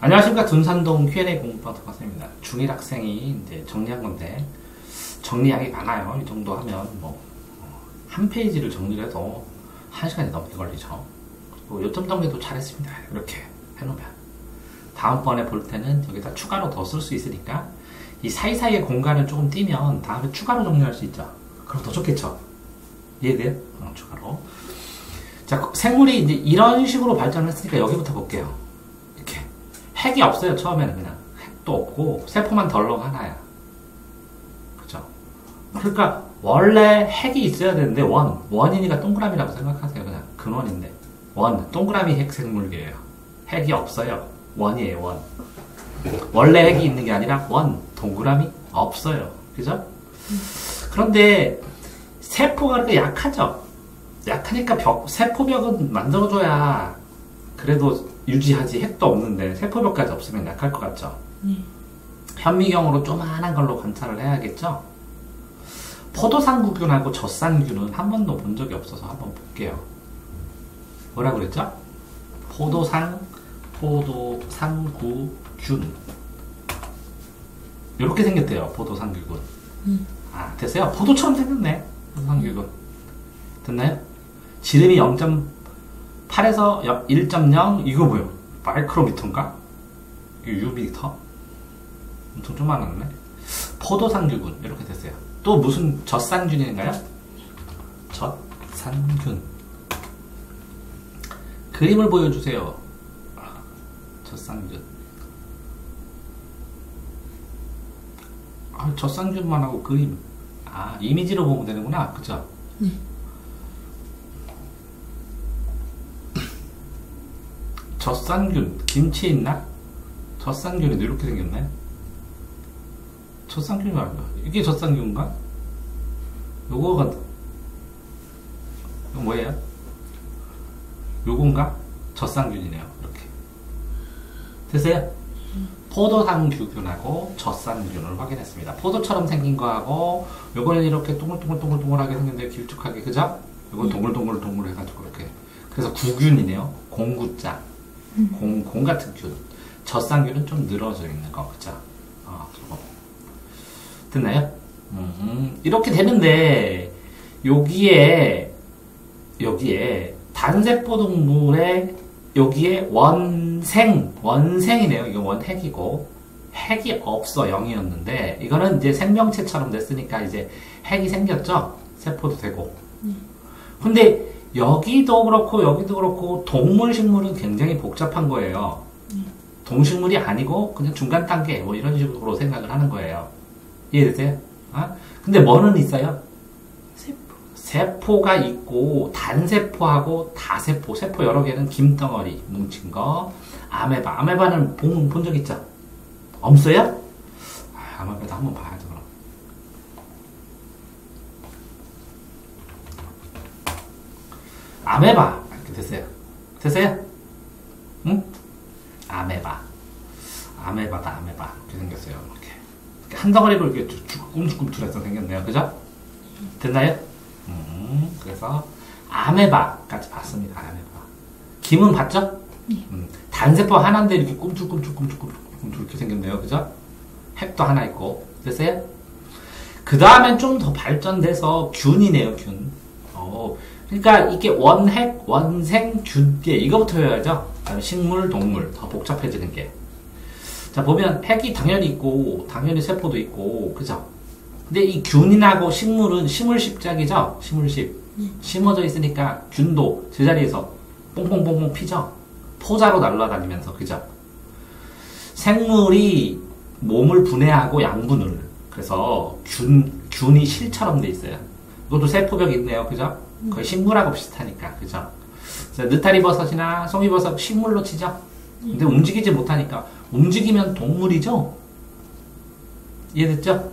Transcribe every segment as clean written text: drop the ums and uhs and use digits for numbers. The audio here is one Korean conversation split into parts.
안녕하십니까. 둔산동 Q&A 공부방 박사입니다. 중1 학생이 이제 정리한 건데, 정리량이 많아요. 이 정도 하면 한 페이지를 정리를 해도 1시간이 넘게 걸리죠. 그리고 요점 정리도 잘했습니다. 이렇게 해놓으면. 다음번에 볼 때는 여기다 추가로 더 쓸 수 있으니까, 이 사이사이의 공간을 조금 띄면 다음에 추가로 정리할 수 있죠. 그럼 더 좋겠죠. 이해돼요? 추가로. 자, 생물이 이제 이런 식으로 발전을 했으니까 여기부터 볼게요. 이렇게. 핵이 없어요. 처음에는 그냥. 핵도 없고, 세포만 덜렁 하나야. 그죠? 그러니까, 원래 핵이 있어야 되는데, 원이니까 동그라미라고 생각하세요. 그냥. 근원인데. 동그라미 핵 생물계예요. 핵이 없어요. 원이에요, 원. 원래 핵이 있는 게 아니라, 동그라미? 없어요. 그죠? 그런데, 세포가 그렇게 약하죠? 약하니까 세포벽은 만들어줘야 그래도 유지하지. 핵도 없는데 세포벽까지 없으면 약할 것 같죠? 현미경으로 조그만한 걸로 관찰을 해야겠죠? 포도상구균하고 젖산균은 한 번도 본 적이 없어서 한번 볼게요. 뭐라고 그랬죠? 포도상구균 이렇게 생겼대요. 포도상구균. 아, 됐어요? 포도처럼 생겼네. 포도상구균. 됐나요? 지름이 0.8에서 1.0 이거 뭐예요? 마이크로미터인가? 이거 유미터? 엄청 조그만하네. 포도상균 이렇게 됐어요. 또 무슨 젖산균인가요? 젖산균. 그림을 보여주세요. 젖산균. 젖산균만 하고 그림. 이미지로 보면 되는구나. 그죠? 젖산균, 김치에 있나? 젖산균이 이렇게 생겼네? 젖산균이 아닌가? 이게 젖산균인가? 요거가, 이거 뭐예요? 요건가? 젖산균이네요. 이렇게. 됐어요? 포도상구균하고 젖산균을 확인했습니다. 포도처럼 생긴 거하고, 요거는 이렇게 동글동글동글동글하게 생겼는데 길쭉하게, 그죠? 요건 동글동글 해가지고 이렇게. 그래서 구균이네요. 공구자. 공 같은 균. 젖산균은 좀 늘어져 있는 거, 그죠? 저거. 됐나요? 이렇게 되는데, 여기에, 단세포 동물의, 여기에 원생이네요. 이거 원핵이고, 핵이 없어, 0이었는데, 이거는 이제 생명체처럼 됐으니까 이제 핵이 생겼죠? 세포도 되고. 근데, 여기도 그렇고 동물 식물은 굉장히 복잡한 거예요. 동식물이 아니고 그냥 중간 단계 뭐 이런 식으로 생각을 하는 거예요. 이해되세요? 근데 뭐는 있어요? 세포가 있고 단세포하고 다세포, 세포 여러 개는 김덩어리 뭉친 거. 아메바는 본 적 있죠? 없어요? 아메바도 한번 봐야죠. 그럼. 아메바 이렇게 됐어요? 응? 아메바다. 이렇게 생겼어요. 이렇게 한 덩어리로 이렇게 꿈틀꿈틀해서 생겼네요. 그죠? 됐나요? 그래서 아메바까지 봤습니다. 아메바. 김은 봤죠? 단세포 하나인데 이렇게 꿈틀꿈틀 이렇게 생겼네요. 그죠? 핵도 하나 있고. 됐어요? 그 다음엔 좀 더 발전돼서 균이네요. 균. 그러니까 이게 원핵, 원생, 균, 이거부터 해야죠. 식물, 동물 더 복잡해지는 게. 자, 보면 핵이 당연히 있고 당연히 세포도 있고, 그죠? 근데 이 균이하고 식물은 식물십작이죠. 식물십. 심어져 있으니까 균도 제자리에서 뽕뽕뽕뽕 피죠. 포자로 날아다니면서, 그죠? 생물이 몸을 분해하고 양분을, 그래서 균이 실처럼 돼 있어요. 이것도 세포벽이 있네요. 그죠? 거의 식물하고 비슷하니까, 그죠? 느타리버섯이나 송이버섯 식물로 치죠? 근데 움직이지 못하니까, 움직이면 동물이죠? 이해됐죠?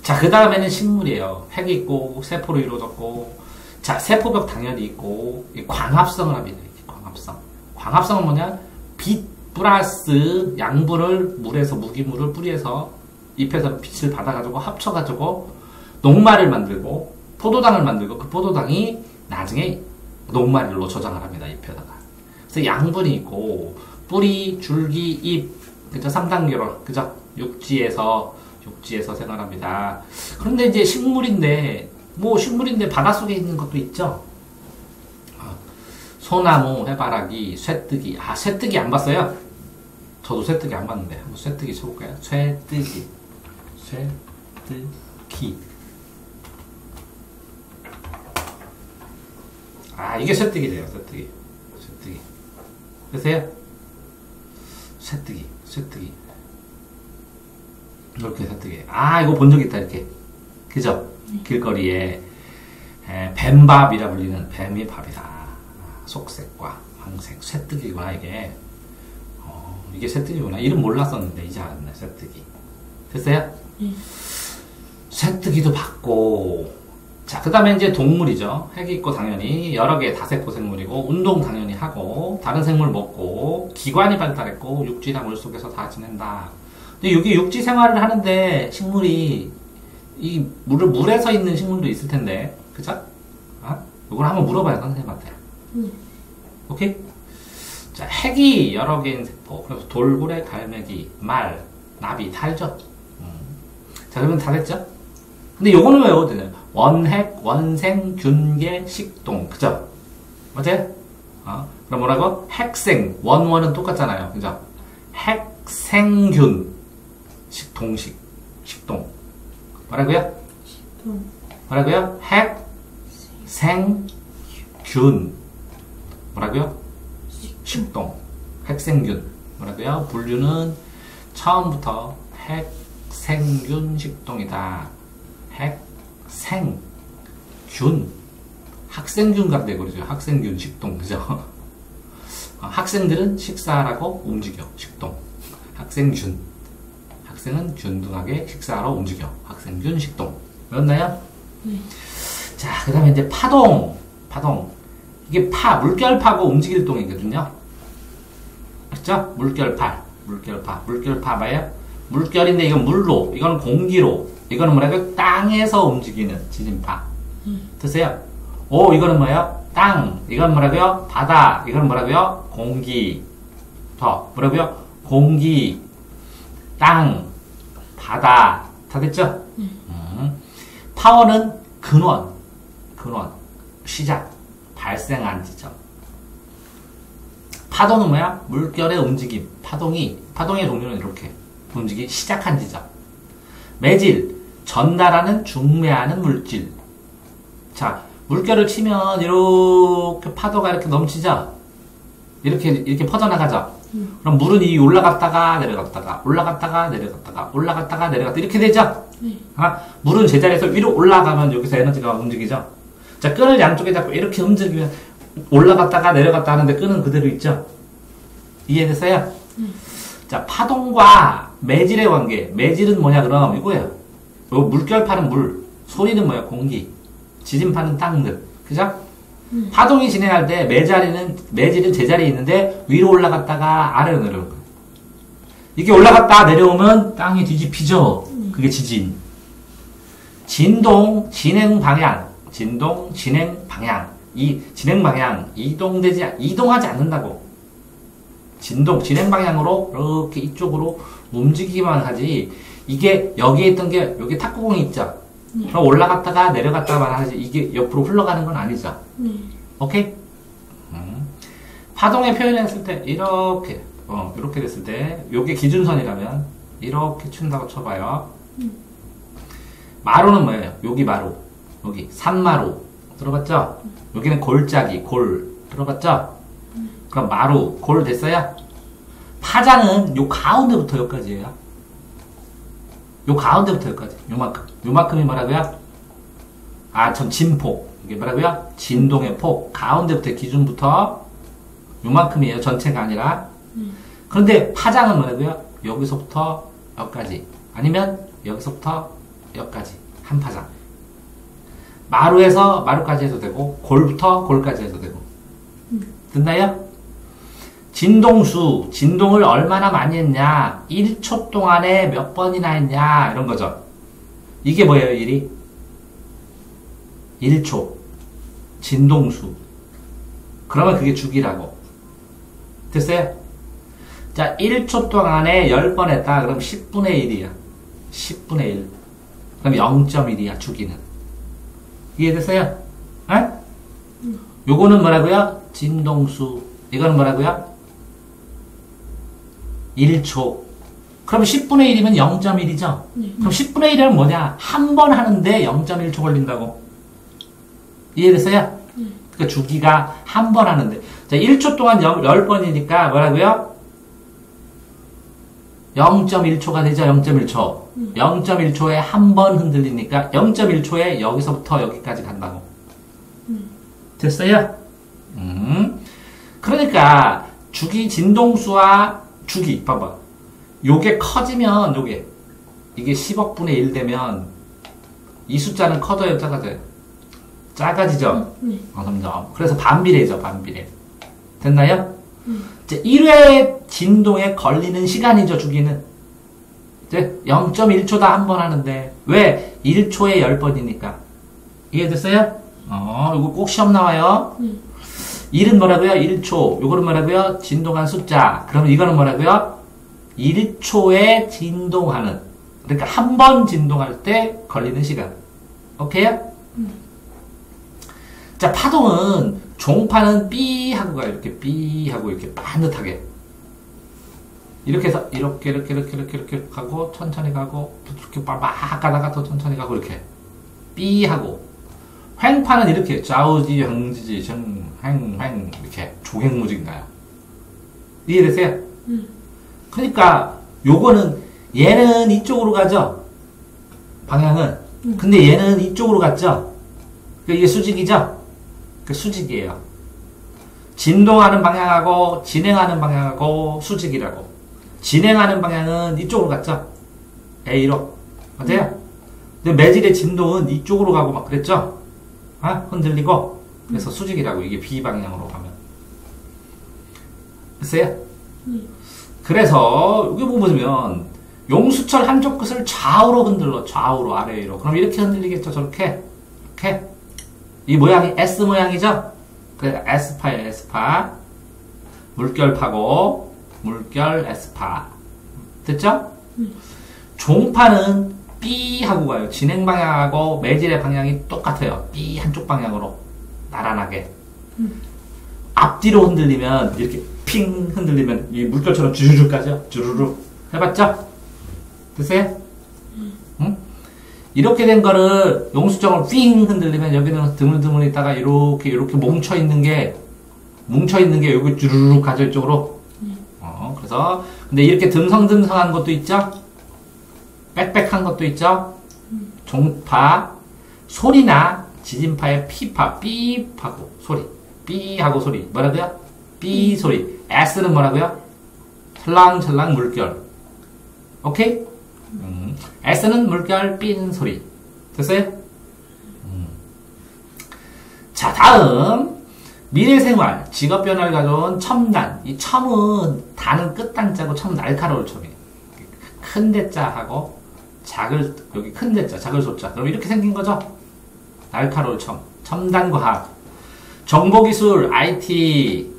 자, 그 다음에는 식물이에요. 핵이 있고, 세포로 이루어졌고, 자, 세포벽 당연히 있고, 광합성을 합니다. 광합성. 광합성은 뭐냐? 빛 플러스 양분을 무기물을 뿌리에서 잎에서 빛을 받아가지고 합쳐가지고, 녹말을 만들고, 포도당을 만들고, 그 포도당이 나중에 녹말로 저장을 합니다. 잎에다가. 그래서 양분이 있고, 뿌리, 줄기, 잎, 그죠? 3단계로, 그죠? 육지에서 생활합니다. 그런데 이제 식물인데, 식물인데 바닷속에 있는 것도 있죠? 소나무, 해바라기, 쇠뜨기. 쇠뜨기 안 봤어요? 저도 쇠뜨기 안 봤는데, 한번 쇠뜨기 쳐볼까요? 쇠뜨기. 이게 쇠뜨기래요, 쇠뜨기. 보세요? 쇠뜨기. 이렇게 쇠뜨기. 이거 본 적 있다, 이렇게. 그죠? 길거리에, 뱀밥이라 불리는 뱀이 밥이다. 속색과 황색. 쇠뜨기구나, 이게. 이게 쇠뜨기구나. 이름 몰랐었는데, 이제 알았네, 쇠뜨기. 됐어요? 쇠뜨기도 봤고, 자, 그 다음에 이제 동물이죠. 핵이 있고 당연히 여러 개의 다세포 생물이고 운동 당연히 하고 다른 생물 먹고 기관이 발달했고 육지나 물속에서 다 지낸다. 근데 여기 육지 생활을 하는데 식물이 이 물에서 있는 식물도 있을 텐데, 그죠? 이걸 한번 물어봐요, 선생님한테. 오케이? 자, 핵이 여러 개인 세포. 그래서 돌고래, 갈매기, 말, 나비 다 알죠? 자, 그러면 다 됐죠? 근데 요거는 외워도 되나요? 원핵, 원생, 균계, 식동. 그죠? 맞아요? 그럼 뭐라고? 핵생. 원은 똑같잖아요. 그죠? 핵생균. 식동. 뭐라고요? 뭐라고요? 핵생균. 뭐라고요? 식동. 핵생균. 뭐라고요? 분류는 처음부터 핵생균 식동이다. 핵생균. 학생균 같네, 그러죠? 학생균 식동. 그죠? 학생들은 식사하라고 움직여. 식동. 학생균. 학생은 균등하게 식사하러 움직여. 학생균 식동. 외웠나요? 네. 자, 그 다음에 이제 파동. 이게 물결파고 움직일 동이거든요. 그렇죠? 물결파 뭐예요? 물결인데 이건 물로, 이건 공기로, 이거는 뭐라고요? 땅에서 움직이는 지진파. 됐어요? 이거는 뭐예요? 땅. 이건 뭐라고요? 바다. 이건 뭐라고요? 공기. 뭐라고요? 공기, 땅, 바다. 다 됐죠? 파워는 근원, 시작, 발생한 지점. 파동은 뭐야? 물결의 움직임. 파동의 종류는 이렇게. 시작한 지점. 매질, 전달하는, 중매하는 물질. 자, 물결을 치면 이렇게 파도가 이렇게 넘치죠? 이렇게 퍼져나가죠? 그럼 물은 이 올라갔다가 내려갔다가 이렇게 되죠? 물은 제자리에서 위로 올라가면 여기서 에너지가 움직이죠? 자, 끈을 양쪽에 잡고 이렇게 움직이면 올라갔다가 내려갔다 하는데 끈은 그대로 있죠? 이해됐어요? 자, 파동과 매질의 관계. 매질은 뭐냐, 그럼 이거예요. 물결파는 물, 소리는 뭐야, 공기, 지진파는 땅들. 그죠? 파동이 진행할 때 매질은 제자리에 있는데 위로 올라갔다가 아래로 내려오는 거예요. 이게 올라갔다 내려오면 땅이 뒤집히죠. 그게 지진. 진동, 진행 방향. 이 진행 방향, 이동하지 않는다고. 진행 방향으로 이렇게 이쪽으로 움직이기만 하지. 이게 여기에 있던 게 여기 탁구공이 있죠. 그럼 올라갔다가 내려갔다만 하지. 이게 옆으로 흘러가는 건 아니죠. 오케이? 파동의 표현했을 때 이렇게 됐을 때 요게 기준선이라면 이렇게 춘다고 쳐봐요. 마루는 뭐예요? 여기 마루, 여기 산마루 들어봤죠? 여기는 골짜기, 골 들어봤죠? 그럼 마루, 골 됐어요? 파장은 요 가운데부터 여기까지예요. 요 가운데부터 여기까지. 요만큼이 뭐라고요? 전 진폭. 이게 뭐라고요? 진동의 폭. 가운데부터 기준부터 요만큼이에요. 전체가 아니라. 그런데 파장은 뭐라고요? 여기서부터 여기까지. 아니면 여기서부터 여기까지. 한 파장. 마루에서 마루까지 해도 되고, 골부터 골까지 해도 되고. 듣나요? 진동수, 진동을 얼마나 많이 했냐, 1초 동안에 몇 번이나 했냐, 이런 거죠. 이게 뭐예요, 일이? 1초. 진동수. 그러면 그게 주기라고. 됐어요? 자, 1초 동안에 10번 했다. 그럼 10분의 1이야. 10분의 1. 그럼 0.1이야, 주기는. 이해됐어요? 에? 요거는 뭐라고요? 진동수. 이거는 뭐라고요? 1초. 그럼 10분의 1이면 0.1이죠? 그럼 10분의 1은 뭐냐? 한 번 하는데 0.1초 걸린다고. 이해됐어요? 그러니까 주기가 한 번 하는데. 자, 1초 동안 10번이니까 뭐라고요? 0.1초가 되죠? 0.1초. 0.1초에 한 번 흔들리니까 0.1초에 여기서부터 여기까지 간다고. 됐어요? 그러니까 주기 진동수와 주기 봐봐. 요게 커지면 이게 10억 분의 1 되면 이 숫자는 커져요, 작아져요? 작아지죠? 점점. 그래서 반비례죠, 반비례. 됐나요? 이제 1회 진동에 걸리는 시간이죠, 주기는. 이제 0.1초다 한 번 하는데 왜? 1초에 10번이니까. 이해됐어요? 이거 꼭 시험 나와요. 1은 뭐라고요? 1초. 요거는 뭐라고요? 진동한 숫자. 그럼 이거는 뭐라고요? 1초에 진동하는. 그러니까 한 번 진동할 때 걸리는 시간. 오케이요? 자, 파동은 종파는 삐 하고 가요. 이렇게 삐 하고 이렇게 반듯하게. 이렇게 해서 이렇게 가고 천천히 가고 또 이렇게 막 가다가 더 천천히 가고 이렇게 삐 하고. 횡파는 이렇게 좌우지 형지지 횡 이렇게 조갱무진가요? 이해되세요? 그러니까 요거는 얘는 이쪽으로 가죠. 방향은. 근데 얘는 이쪽으로 갔죠. 그러니까 이게 수직이죠. 그 수직이에요. 진동하는 방향하고 진행하는 방향하고 수직이라고. 진행하는 방향은 이쪽으로 갔죠. A로. 맞아요? 근데 매질의 진동은 이쪽으로 가고 막 그랬죠. 흔들리고. 그래서 수직이라고. 이게 B 방향으로 가면. 됐어요? 그래서 여기 보면 용수철 한쪽 끝을 좌우로 흔들러. 좌우로 아래로. 그럼 이렇게 흔들리겠죠. 저렇게. 이렇게. 이 모양이 S 모양이죠? 그래, S파예요, S파. 물결파고, 물결 S파. 됐죠? 종파는 B 하고 가요. 진행 방향하고 매질의 방향이 똑같아요. B 한쪽 방향으로. 나란하게. 앞뒤로 흔들리면, 이렇게 핑 흔들리면, 이 물결처럼 주르륵 가죠? 주르륵. 해봤죠? 됐어요? 응? 이렇게 된 거를 용수정을 삥 흔들리면 여기는 드물드물 있다가 이렇게 뭉쳐있는 게 여기 주르륵 가죠, 이쪽으로. 그래서, 근데 이렇게 듬성듬성한 것도 있죠? 빽빽한 것도 있죠? 종파, 소리나 지진파의 피파, 삐하고 소리. 삐하고 소리. 뭐라고요? 삐 소리. S는 뭐라고요? 철랑철랑 물결. 오케이? S는 물결 삔 소리. 됐어요? 자, 다음 미래생활 직업 변화를 가져온 첨단. 이 첨은 단은 끝단자고 첨은 날카로울 첨이에요. 큰 대자하고 여기 큰 대자, 작을 소자. 그럼 이렇게 생긴 거죠? 날카로울 첨. 첨단과학. 정보기술, IT,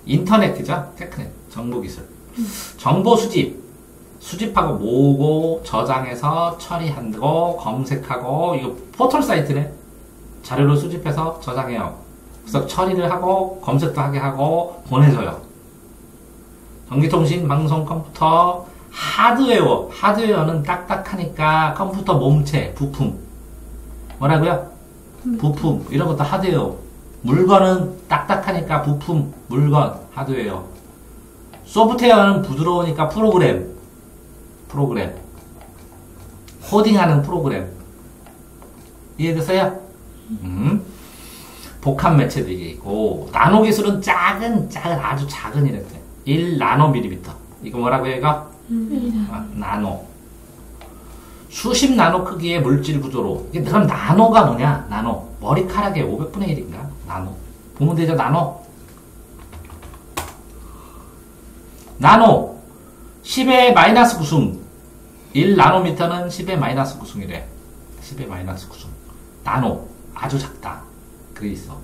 인터넷, 그죠? 테크넷, 정보기술. 정보 수집하고 모으고 저장해서 처리하고 검색하고 이거 포털 사이트네. 자료를 수집해서 저장해요. 그래서 처리를 하고 검색도 하게 하고 보내줘요. 전기통신, 방송, 컴퓨터, 하드웨어는 딱딱하니까 컴퓨터 몸체, 부품. 뭐라고요? 부품 이런 것도 하드웨어. 물건은 딱딱하니까 부품, 물건, 하드웨어. 소프트웨어는 부드러우니까 프로그램. 코딩하는 프로그램. 이해되세요? 복합 매체도 이게 있고, 나노 기술은 아주 작은 이랬대. 1나노밀리미터. 이거 뭐라고요, 이거? 나노. 수십 나노 크기의 물질 구조로. 이게 그럼 나노가 뭐냐? 나노. 머리카락의 500분의 1인가? 나노. 보면 되죠, 나노? 나노 10의 마이너스 9승 1나노미터는 10의 마이너스 9승이래. 10의 마이너스 9승. 나노 아주 작다. 그래 있어.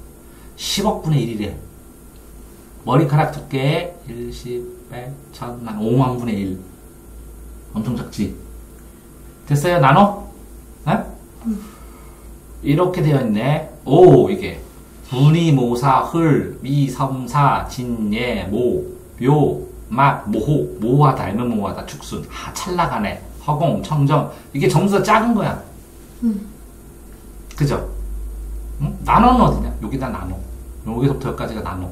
10억 분의 1이래. 머리카락 두께 1, 10, 100, 1000만 5만 분의 1. 엄청 작지? 됐어요? 나눠? 네? 이렇게 되어 있네. 오, 이게. 분이, 모사, 흘, 미, 섬사, 진, 예, 모, 묘, 막, 모호, 모호하다, 알면 모호하다, 축순, 찰나가네, 허공, 청정. 이게 전부 다 작은 거야. 그죠? 응? 나눠는 어디냐? 여기다 나눠. 여기서부터 여기까지가 나눠.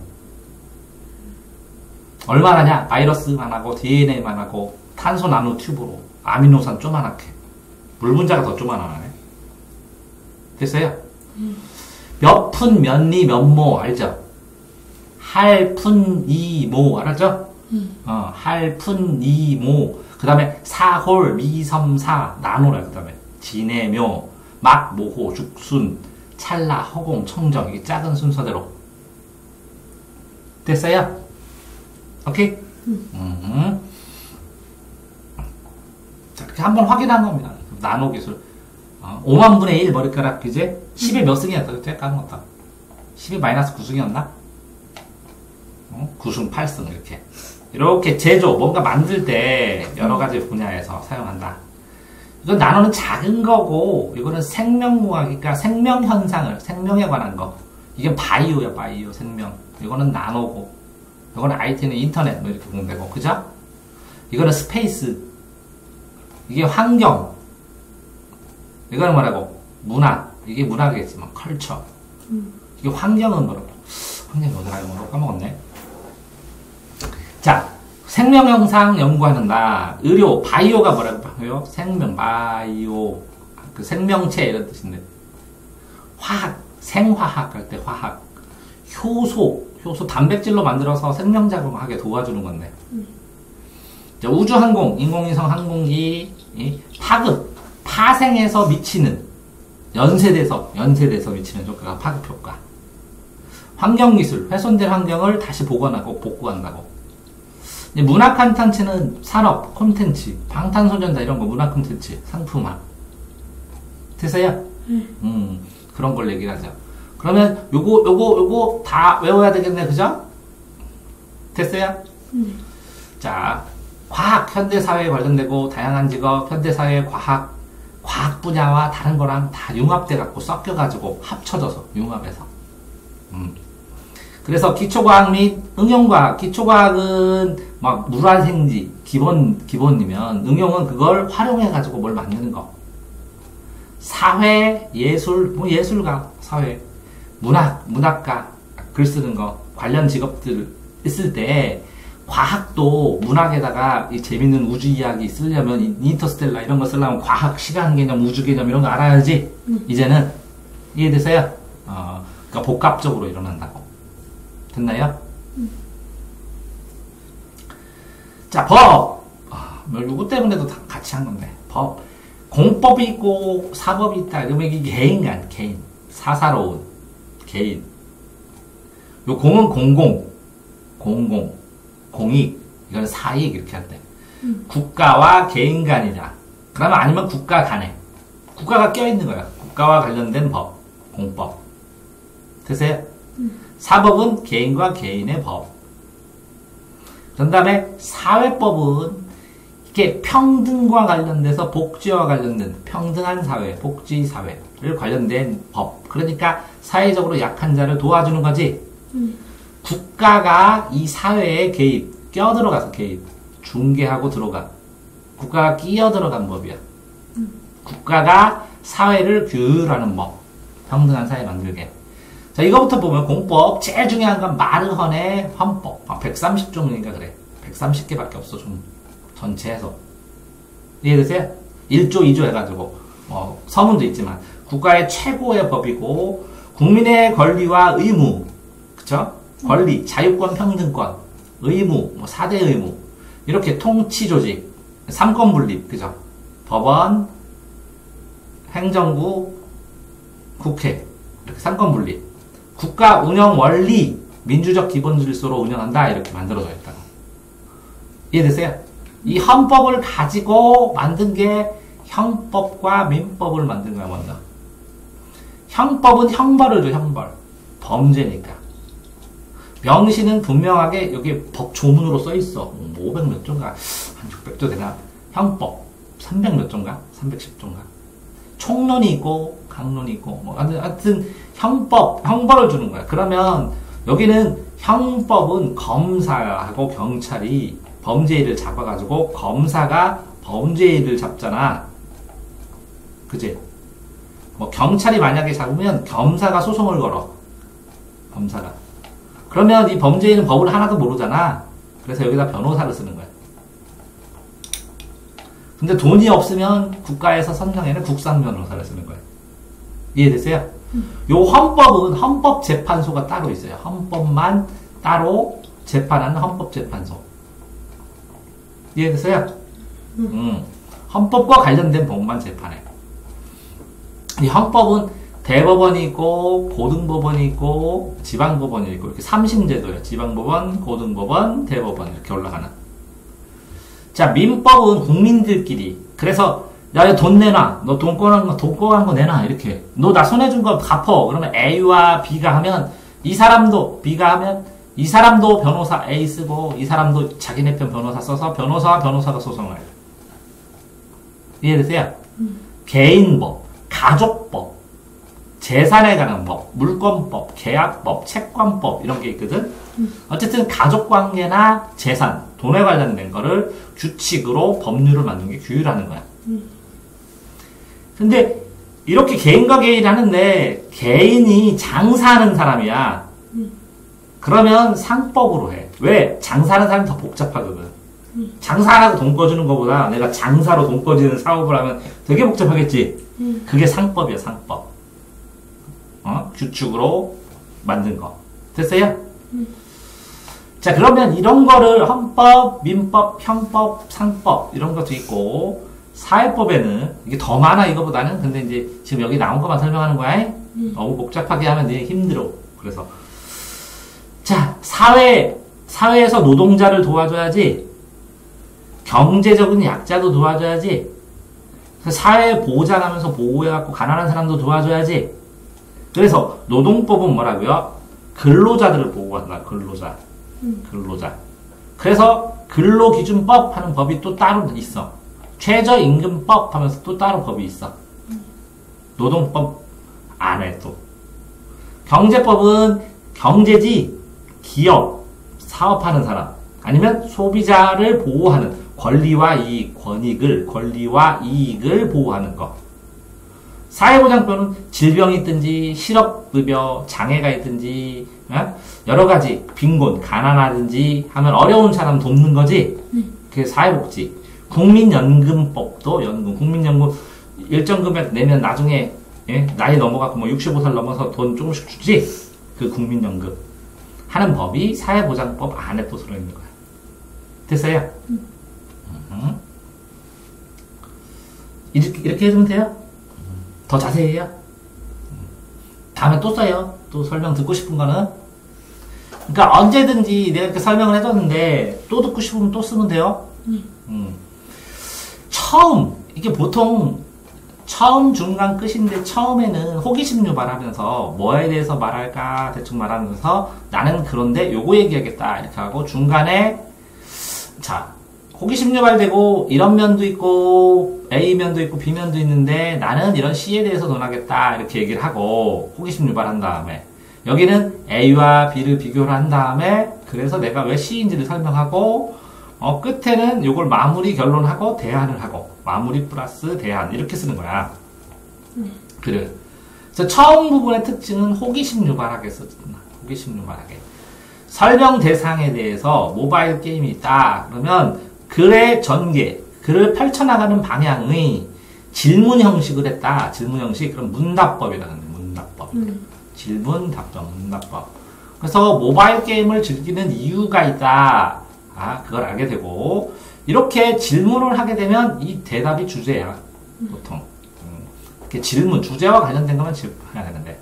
얼마나냐? 바이러스만 하고, DNA만 하고, 탄소 나노 튜브로, 아미노산 쪼만하게. 물 분자가 더 쪼만하네. 됐어요? 몇 푼, 몇 리, 몇 모, 알죠? 할, 푼, 이, 모, 알았죠? 할, 푼, 이, 모. 그 다음에 사홀, 미, 섬, 사, 나노라. 그 다음에 진해, 묘, 막, 모호, 죽순, 찰나, 허공, 청정. 이게 작은 순서대로. 됐어요? 오케이? 자, 이렇게 한번 확인한 겁니다. 나노 기술. 5만 분의 1 머리카락, 그제? 10에 몇 승이었다? 그때 까먹었다. 10에 마이너스 9승이었나? 9승, 8승, 이렇게. 이렇게 제조, 뭔가 만들 때 여러 가지 분야에서 사용한다. 이건 나노는 작은 거고, 이거는 생명공학이니까 생명현상을, 생명에 관한 거. 이게 바이오야, 바이오, 생명. 이거는 나노고, 이거는 IT는 인터넷, 뭐 이렇게 보면 되고, 그죠? 이거는 스페이스. 이게 환경. 이거는 뭐라고? 문화. 이게 문화겠지만, 컬처. 이게 환경은 뭐라고? 환경이 어디라 이런 거 까먹었네. 자, 생명 현상 연구하는다. 의료, 바이오가 뭐라고 해요? 생명, 바이오. 그 생명체 이런 뜻인데. 화학, 생화학 할 때 화학. 효소, 단백질로 만들어서 생명작용하게 도와주는 건데. 자, 우주항공, 인공위성 항공기, 파급, 파생에서 미치는, 연쇄돼서 미치는 효과가 파급 효과. 환경기술, 훼손된 환경을 다시 복원하고 복구한다고. 문화 콘텐츠는 산업, 콘텐츠, 방탄소년단 이런 거 문화 콘텐츠, 상품화. 됐어요? 그런 걸 얘기를 하죠. 그러면 요거 다 외워야 되겠네, 그죠? 됐어요? 자, 과학, 현대사회에 관련되고 다양한 직업, 현대사회 과학 분야와 다른 거랑 다 융합돼 갖고 섞여가지고 합쳐져서 융합해서. 그래서 기초과학 및 응용과학, 기초과학은 막 물화생지 기본이면 응용은 그걸 활용해가지고 뭘 만드는 거. 사회, 예술, 뭐 예술가, 사회, 문학가, 글 쓰는 거, 관련 직업들 있을 때 과학도 문학에다가 이 재밌는 우주 이야기 쓰려면 인터스텔라 이런 거 쓰려면 과학, 시간 개념, 우주 개념 이런 거 알아야지. 이제는 이해되세요? 그러니까 복합적으로 일어난다고. 됐나요? 자, 법. 요거 때문에도 다 같이 한 건데. 법. 공법이 있고 사법이 있다. 그러면 이게 개인. 사사로운 개인. 요 공은 공공. 공익. 이건 사익 이렇게 할 때. 국가와 개인 간이냐. 그러면 아니면 국가 간에. 국가가 껴있는 거야. 국가와 관련된 법. 공법. 되세요? 사법은 개인과 개인의 법. 그 다음에 사회법은 이게 평등과 관련돼서 복지와 관련된 평등한 사회, 복지 사회를 관련된 법. 그러니까 사회적으로 약한 자를 도와주는 거지. 국가가 이 사회에 껴들어가서 중개하고 들어가. 국가가 끼어들어간 법이야. 국가가 사회를 규율하는 법. 평등한 사회 만들게. 자, 이거부터 보면 공법, 제일 중요한 건 마르헌의 헌법. 130종인가 그래. 130개밖에 없어, 좀. 전체에서. 이해되세요? 1조, 2조 해가지고, 서문도 있지만, 국가의 최고의 법이고, 국민의 권리와 의무, 그쵸? 권리, 자유권, 평등권, 의무, 4대 의무, 이렇게 통치 조직, 삼권 분립, 그죠? 법원, 행정부, 국회, 이렇게 삼권 분립. 국가 운영 원리, 민주적 기본 질서로 운영한다. 이렇게 만들어져 있다고. 이해되세요? 이 헌법을 가지고 만든 게 형법과 민법을 만든 거야, 먼저. 형법은 형벌을 줘, 형벌. 범죄니까. 명시는 분명하게 여기 법 조문으로 써 있어. 뭐 500 몇 조인가, 한 600조 되나? 형법 300 몇 조인가? 310조인가? 총론이 있고 강론이 있고 뭐 하여튼 형벌을 주는 거야. 그러면 여기는 형법은 검사하고 경찰이 범죄인을 잡아가지고 검사가 범죄인을 잡잖아. 그치? 뭐 경찰이 만약에 잡으면 검사가 소송을 걸어. 검사가. 그러면 이 범죄인은 법을 하나도 모르잖아. 그래서 여기다 변호사를 쓰는 거야. 근데 돈이 없으면 국가에서 선정해는 국산 변호사를 쓰는 거야. 이해됐어요? 요 헌법은 헌법재판소가 따로 있어요. 헌법만 따로 재판하는 헌법재판소. 이해됐어요? 헌법과 관련된 법만 재판해. 이 헌법은 대법원이 있고 고등법원이 있고 지방법원이 있고 이렇게 3심제도예요. 지방법원, 고등법원, 대법원 이렇게 올라가는. 자, 민법은 국민들끼리. 그래서 야, 돈 내놔. 너 돈 꺼간 거 내놔. 이렇게. 너 나 손해준 거 갚어. 그러면 A와 B가 하면 이 사람도 B가 하면 이 사람도 변호사 A 쓰고 이 사람도 자기네 편 변호사 써서 변호사와 변호사가 소송을 해요. 이해되세요? 개인법, 가족법, 재산에 관한 법, 물권법, 계약법, 채권법 이런 게 있거든. 어쨌든 가족관계나 재산, 돈에 관련된 거를 규칙으로 법률을 만든 게 규율하는 거야. 근데 이렇게 개인과 개인이 하는데 개인이 장사하는 사람이야. 그러면 상법으로 해. 왜? 장사하는 사람이 더 복잡하거든. 장사하고 돈 꺼주는 것보다 내가 장사로 돈 꺼지는 사업을 하면 되게 복잡하겠지. 그게 상법이야, 상법. 규칙으로 만든 거. 됐어요? 자, 그러면 이런 거를 헌법, 민법, 형법, 상법 이런 것도 있고 사회법에는 이게 더 많아 이거보다는. 근데 이제 지금 여기 나온 것만 설명하는 거야. 너무 복잡하게 하면 되게 힘들어. 그래서 자, 사회에서 노동자를 도와줘야지. 경제적인 약자도 도와줘야지. 사회 보장하면서 보호해갖고 가난한 사람도 도와줘야지. 그래서 노동법은 뭐라고요? 근로자들을 보호한다. 근로자. 그래서 근로기준법 하는 법이 또 따로 있어. 최저임금법 하면서 또 따로 법이 있어. 노동법 안에 또. 경제법은 경제지, 기업, 사업하는 사람, 아니면 소비자를 보호하는 권리와 이익을 보호하는 것. 사회보장법은 질병이 있든지, 실업급여, 장애가 있든지, 여러 가지, 빈곤, 가난하든지 하면 어려운 사람 돕는 거지. 그게 사회복지. 국민연금법도 국민연금 일정 금액 내면 나중에 나이 넘어가고 뭐 65살 넘어서 돈 조금씩 주지. 그 국민연금 하는 법이 사회보장법 안에 또 들어있는 거야. 됐어요? 이렇게 해주면 돼요? 더 자세히 해요? 다음에 또 써요. 또 설명 듣고 싶은 거는. 그러니까 언제든지 내가 이렇게 설명을 해줬는데 또 듣고 싶으면 또 쓰면 돼요. 이게 보통 처음, 중간, 끝인데 처음에는 호기심 유발하면서 뭐에 대해서 말할까 대충 말하면서 나는 그런데 요거 얘기하겠다 이렇게 하고 중간에 자, 호기심 유발되고 이런 면도 있고 A면도 있고 B면도 있는데 나는 이런 C에 대해서 논하겠다 이렇게 얘기를 하고 호기심 유발한 다음에 여기는 A와 B를 비교를 한 다음에 그래서 내가 왜 C인지를 설명하고 끝에는 요걸 마무리 결론하고 대안을 하고 마무리 플러스 대안 이렇게 쓰는 거야. 그래. 그래서 처음 부분의 특징은 호기심 유발하게 써준다. 호기심 유발하게. 설명 대상에 대해서 모바일 게임이 있다. 그러면 글의 전개, 글을 펼쳐나가는 방향의 질문 형식을 했다. 질문 형식. 그럼 문답법이라는 거예요. 문답법. 질문, 답변, 문답법. 그래서 모바일 게임을 즐기는 이유가 있다. 그걸 알게 되고 이렇게 질문을 하게 되면 이 대답이 주제야. 보통. 이렇게 질문, 주제와 관련된 것만 질문해야 되는데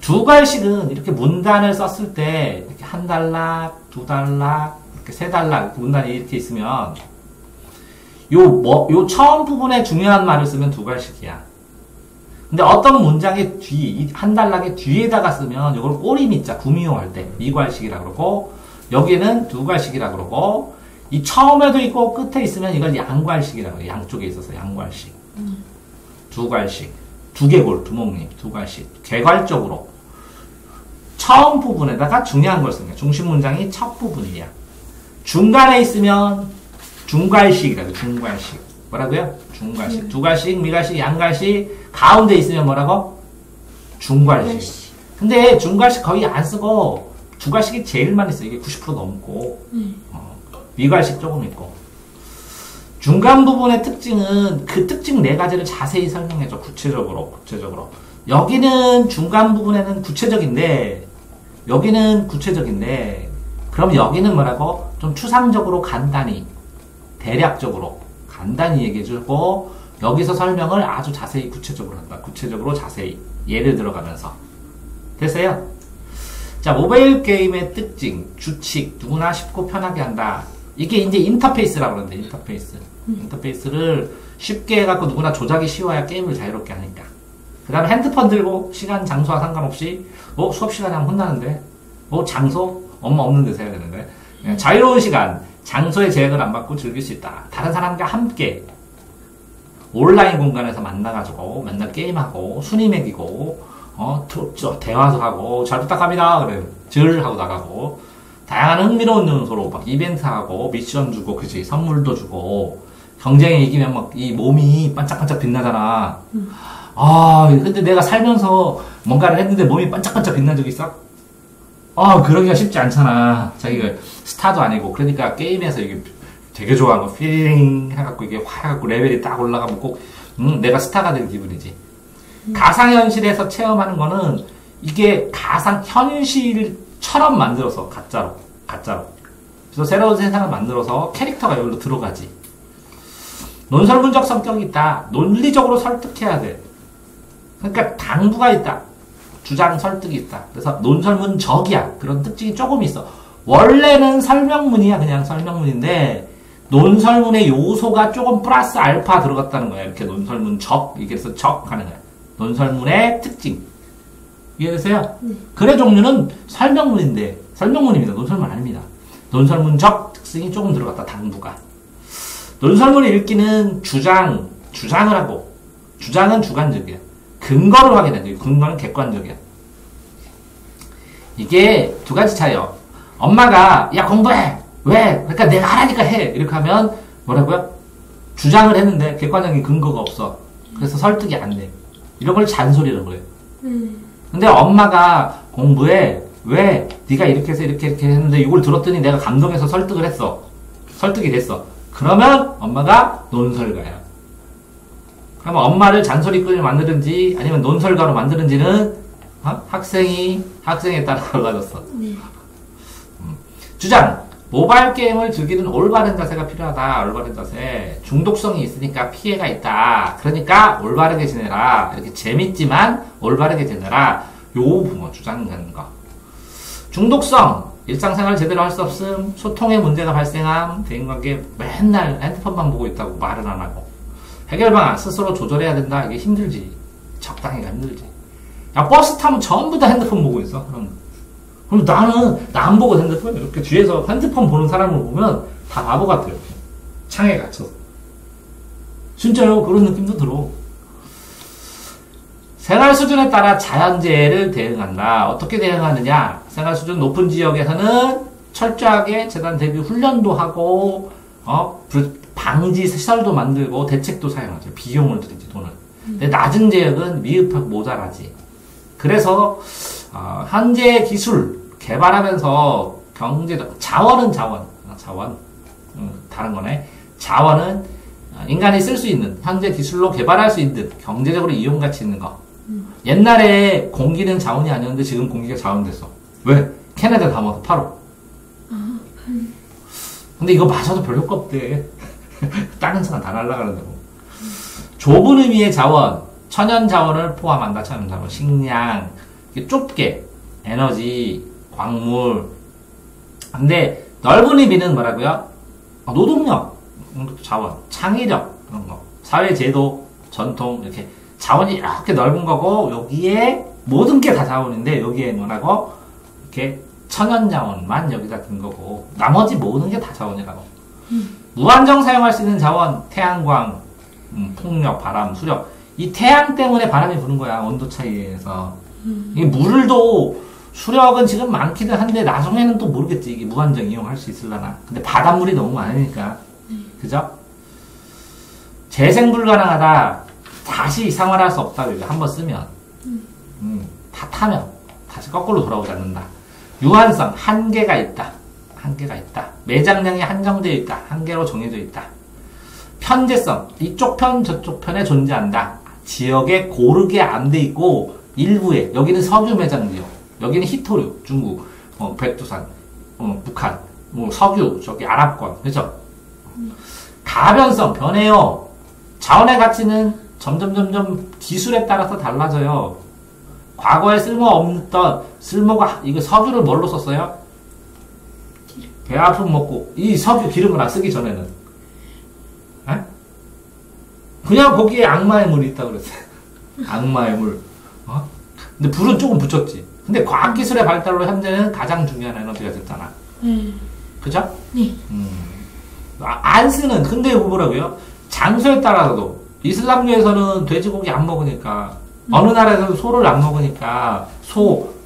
두 갈씩은 이렇게 문단을 썼을 때 이렇게 한 단락, 두 단락, 이렇게 세 단락 문단이 이렇게 있으면 요 처음 부분에 중요한 말을 쓰면 두 갈씩이야. 근데 어떤 문장의 한 단락의 뒤에다가 쓰면 이걸 꼬리미자 구미호할 때 미괄식이라고 그러고, 여기는 두괄식이라고 그러고, 이 처음에도 있고 끝에 있으면 이걸 양괄식이라고 해요. 양쪽에 있어서 양괄식. 두괄식. 두개골, 두목님, 두괄식. 개괄적으로. 처음 부분에다가 중요한 걸 쓰는 거야. 중심 문장이 첫 부분이야. 중간에 있으면 중괄식이라고, 중괄식. 뭐라고요? 중괄식. 두괄식, 미괄식, 양괄식. 가운데 있으면 뭐라고? 중괄식. 근데 중괄식 거의 안 쓰고, 두괄식이 제일 많이 써. 이게 90% 넘고. 미괄식 조금 있고. 중간 부분의 특징은 그 특징 네 가지를 자세히 설명해줘. 구체적으로. 여기는 중간 부분에는 구체적인데, 그럼 여기는 뭐라고? 좀 추상적으로 간단히, 대략적으로, 간단히 얘기해주고, 여기서 설명을 아주 자세히 구체적으로 한다. 구체적으로 자세히. 예를 들어가면서. 됐어요? 자, 모바일 게임의 특징, 규칙, 누구나 쉽고 편하게 한다. 이게 이제 인터페이스라고 그러는데, 인터페이스. 인터페이스를 쉽게 해갖고 누구나 조작이 쉬워야 게임을 자유롭게 하니까. 그 다음에 핸드폰 들고 시간, 장소와 상관없이, 수업 시간에 하면 혼나는데, 장소? 엄마 없는 데서 해야 되는데. 자유로운 시간, 장소의 제약을 안 받고 즐길 수 있다. 다른 사람과 함께, 온라인 공간에서 만나가지고, 맨날 게임하고, 순위 매기고, 대화도 하고, 잘 부탁합니다. 그래. 하고 나가고, 다양한 흥미로운 요소로 막 이벤트 하고, 미션 주고, 그치. 선물도 주고, 경쟁에 이기면 막 이 몸이 반짝반짝 빛나잖아. 근데 내가 살면서 뭔가를 했는데 몸이 반짝반짝 빛난 적 있어? 그러기가 쉽지 않잖아. 자기가 스타도 아니고. 그러니까 게임에서 이게 되게 좋아하는 거, 필링 해갖고 이게 확 해갖고 레벨이 딱 올라가면 꼭, 내가 스타가 된 기분이지. 가상현실에서 체험하는 거는 이게 가상현실처럼 만들어서, 가짜로. 그래서 새로운 세상을 만들어서 캐릭터가 여기로 들어가지. 논설문적 성격이 있다. 논리적으로 설득해야 돼. 그러니까 당부가 있다. 주장 설득이 있다. 그래서 논설문적이야. 그런 특징이 조금 있어. 원래는 설명문이야. 그냥 설명문인데 논설문의 요소가 조금 플러스 알파 들어갔다는 거야. 이렇게 논설문적. 이게 그래서 적 하는 거야. 논설문의 특징. 이해되세요? 글의 종류는 설명문인데 설명문입니다. 논설문 아닙니다. 논설문적 특징이 조금 들어갔다. 당부가. 논설문을 읽기는 주장을 하고, 주장은 주관적이야. 근거를 확인해. 근거는 객관적이야. 이게 두 가지 차이요. 엄마가, 야, 공부해! 왜? 그러니까 내가 하라니까 해! 이렇게 하면, 뭐라고요? 주장을 했는데 객관적인 근거가 없어. 그래서 설득이 안 돼. 이런 걸 잔소리라고 그래요. 근데 엄마가 공부해! 왜? 네가 이렇게 해서 이렇게 했는데 이걸 들었더니 내가 감동해서 설득을 했어. 설득이 됐어. 그러면 엄마가 논설가야. 그러면 엄마를 잔소리꾼을 만드는지 아니면 논설가로 만드는지는 학생에 따라 달라졌어. 주장. 모바일 게임을 즐기는 올바른 자세가 필요하다. 올바른 자세. 중독성이 있으니까 피해가 있다. 그러니까 올바르게 지내라. 이렇게 재밌지만 올바르게 지내라. 요 부분 주장하는 거. 중독성. 일상생활 제대로 할 수 없음, 소통에 문제가 발생함, 대인관계 맨날 핸드폰만 보고 있다고 말은 안 하고. 해결방안 스스로 조절해야 된다. 이게 힘들지. 적당히가 힘들지. 야, 버스 타면 전부 다 핸드폰 보고 있어. 그럼 나는 나 안 보고 핸드폰 이렇게 뒤에서 핸드폰 보는 사람을 보면 다 바보 같아요. 창에 갇혀서. 진짜요. 그런 느낌도 들어. 생활 수준에 따라 자연재해를 대응한다. 어떻게 대응하느냐? 생활 수준 높은 지역에서는 철저하게 재난 대비 훈련도 하고, 방지 시설도 만들고 대책도 사용하죠. 비용을 들이지, 돈을. 근데 낮은 지역은 미흡하고 모자라지. 그래서 현재 기술 개발하면서 경제적 자원은 자원 다른 거네. 자원은 인간이 쓸 수 있는 현재 기술로 개발할 수 있는 경제적으로 이용 가치 있는 거. 옛날에 공기는 자원이 아니었는데 지금 공기가 자원 됐어. 왜? 캐나다 담아서 팔어. 근데 이거 마셔도 별 효과 없대. 다른 사람 다 날아가는데고. 좁은 의미의 자원, 천연 자원을 포함한다. 천연 자원, 식량, 좁게 에너지, 광물. 근데 넓은 의미는 뭐라고요? 노동력, 자원, 창의력 그런 거, 사회 제도, 전통 이렇게 자원이 이렇게 넓은 거고 여기에 모든 게 다 자원인데 여기에 뭐라고 이렇게 천연자원만 여기다 든 거고 나머지 모든 게 다 자원이라고. 무한정 사용할 수 있는 자원 태양광, 풍력, 바람, 수력. 이 태양 때문에 바람이 부는 거야. 온도 차이에서. 이 물도 수력은 지금 많기는 한데 나중에는 또 모르겠지. 이게 무한정 이용할 수 있으려나. 근데 바닷물이 너무 많으니까. 그죠? 재생 불가능하다. 다시 생활할 수 없다. 이거 한번 쓰면. 다 타면 다시 거꾸로 돌아오지 않는다. 유한성, 한계가 있다. 한계가 있다. 매장량이 한정되어 있다. 한계로 정해져 있다. 편제성, 이쪽 편 저쪽 편에 존재한다. 지역에 고르게 안 돼 있고 일부에 여기는 석유 매장 지역, 여기는 히토류, 중국, 백두산, 북한, 석유, 저기 아랍권, 그죠? 가변성, 변해요. 자원의 가치는 점점 기술에 따라서 달라져요. 과거에 쓸모가, 이거 석유를 뭘로 썼어요? 배 아픔 먹고, 이 석유 기름을 안 쓰기 전에는. 에? 그냥 거기에 악마의 물이 있다고 그랬어요. 악마의 물. 근데 불은 조금 붙였지. 근데 과학기술의 발달로 현재는 가장 중요한 에너지가 됐잖아. 그죠? 네. 안 쓰는, 근데 이거 뭐라고요? 장소에 따라서도, 이슬람교에서는 돼지고기 안 먹으니까, 어느 나라에서는 소를 안 먹으니까,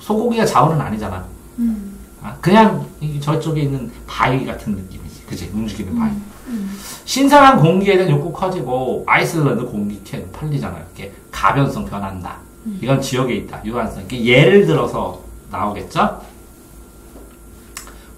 소고기가 자원은 아니잖아. 그냥 저쪽에 있는 바위 같은 느낌이지. 그치? 움직이는 바위. 신선한 공기에 대한 욕구 커지고, 아이슬란드 공기캔 팔리잖아. 이렇게 가변성 변한다. 이건 지역에 있다. 유한성. 이게 예를 들어서 나오겠죠?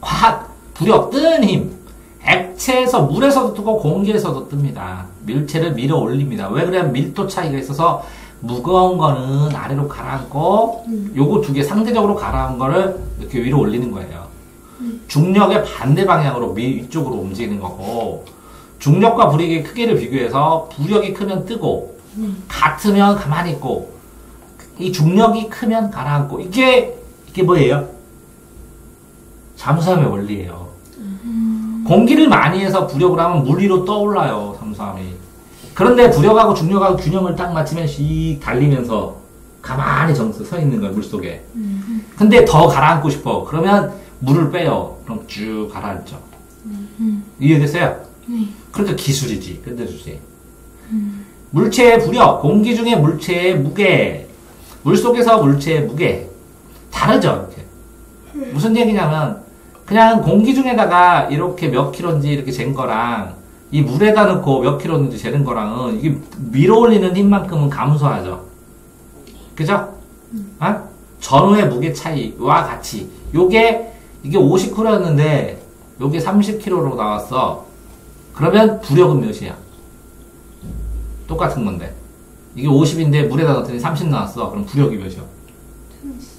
과학, 부력, 뜨는 힘. 액체에서 물에서도 뜨고 공기에서도 뜹니다. 밀체를 밀어 올립니다. 왜 그래야 밀도 차이가 있어서 무거운 거는 아래로 가라앉고 요거 두 개 상대적으로 가라앉은 거를 이렇게 위로 올리는 거예요. 중력의 반대 방향으로 위쪽으로 움직이는 거고 중력과 부력의 크기를 비교해서 부력이 크면 뜨고 같으면 가만히 있고 이 중력이 크면 가라앉고 이게 뭐예요? 잠수함의 원리예요. 공기를 많이 해서 부력을 하면 물 위로 떠올라요. 잠수함이. 그런데 부력하고 중력하고 균형을 딱 맞추면 씩 달리면서 가만히 서 있는 거야, 물속에. 근데 더 가라앉고 싶어. 그러면 물을 빼요. 그럼 쭉 가라앉죠. 이해됐어요? 그러니까 기술이지. 끝내주지. 물체의 부력, 공기 중에 물체의 무게, 물속에서 물체의 무게. 다르죠, 이렇게. 무슨 얘기냐면, 그냥 공기 중에다가 이렇게 몇 킬로인지 이렇게 잰 거랑, 이 물에다 넣고 몇 킬로인지 재는 거랑은, 이게 밀어 올리는 힘만큼은 감소하죠. 그죠? 전후의 무게 차이와 같이. 이게 50kg였는데, 요게 30kg로 나왔어. 그러면 부력은 몇이야? 똑같은 건데. 이게 50인데 물에다 넣었더니 30 나왔어. 그럼 부력이 몇이야? 30.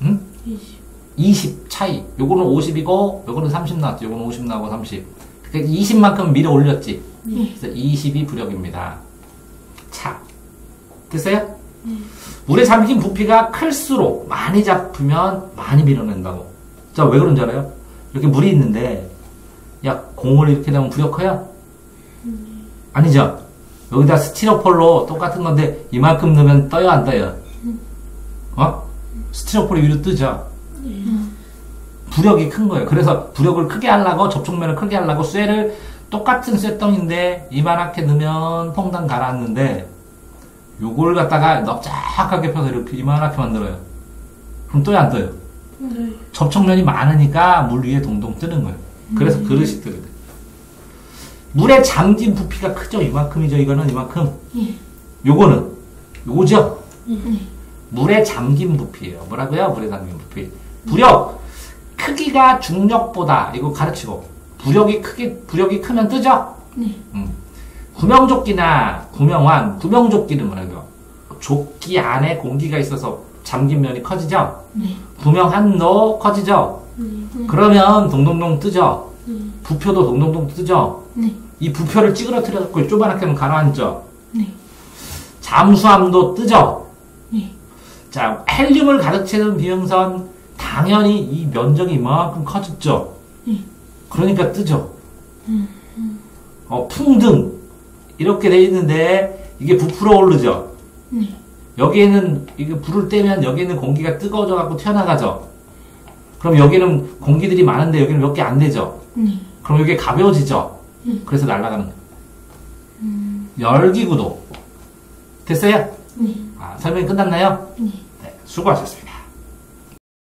응? 20. 20 차이. 요거는 50이고, 요거는 30 나왔지. 요거는 50 나오고 30. 그러니까 20만큼 밀어 올렸지. 그래서 20이 부력입니다. 차. 됐어요? 물에 잠긴 부피가 클수록 많이 잡으면 많이 밀어낸다고. 자, 왜 그런지 알아요? 이렇게 물이 있는데, 야, 공을 이렇게 넣으면 부력 커요? 아니죠? 여기다 스티로폴로 똑같은 건데, 이만큼 넣으면 떠요, 안 떠요? 스티로폴이 위로 뜨죠? 부력이 큰 거예요. 그래서 부력을 크게 하려고, 접촉면을 크게 하려고, 쇠를 똑같은 쇠덩인데, 이만하게 넣으면 퐁당 가라앉는데, 요걸 갖다가 넓작하게 펴서 이렇게 이만하게 만들어요. 그럼 떠요, 안 떠요? 네. 접촉면이 많으니까 물 위에 동동 뜨는 거예요. 그래서 그릇이 뜨게 돼. 물에 잠긴 부피가 크죠? 이만큼이죠? 이거는 이만큼. 요거죠? 물에 잠긴 부피예요. 뭐라고요? 물에 잠긴 부피. 부력. 크기가 중력보다, 이거 가르치고. 부력이 크면 뜨죠? 네. 구명조끼나 구명환, 구명조끼는 뭐라고요? 조끼 안에 공기가 있어서 잠긴 면이 커지죠? 네. 구명환도 커지죠? 그러면 동동동 뜨죠? 부표도 동동동 뜨죠? 네. 이 부표를 찌그러뜨려갖고 쪼만하게 하면 가라앉죠? 네. 잠수함도 뜨죠? 네. 자, 헬륨을 가득 채운 비행선, 당연히 이 면적이 이만큼 커졌죠? 네. 그러니까 뜨죠? 풍등. 이렇게 돼 있는데, 이게 부풀어 오르죠? 네. 여기에는 이거 불을 떼면 여기 있는 공기가 뜨거워져 갖고 튀어나가죠. 그럼 여기는 공기들이 많은데 여기는 몇 개 안 되죠. 네. 그럼 여기 가벼워지죠. 그래서 날아가는 거예요. 열기구도 됐어요? 네. 설명이 끝났나요? 네. 네, 수고하셨습니다.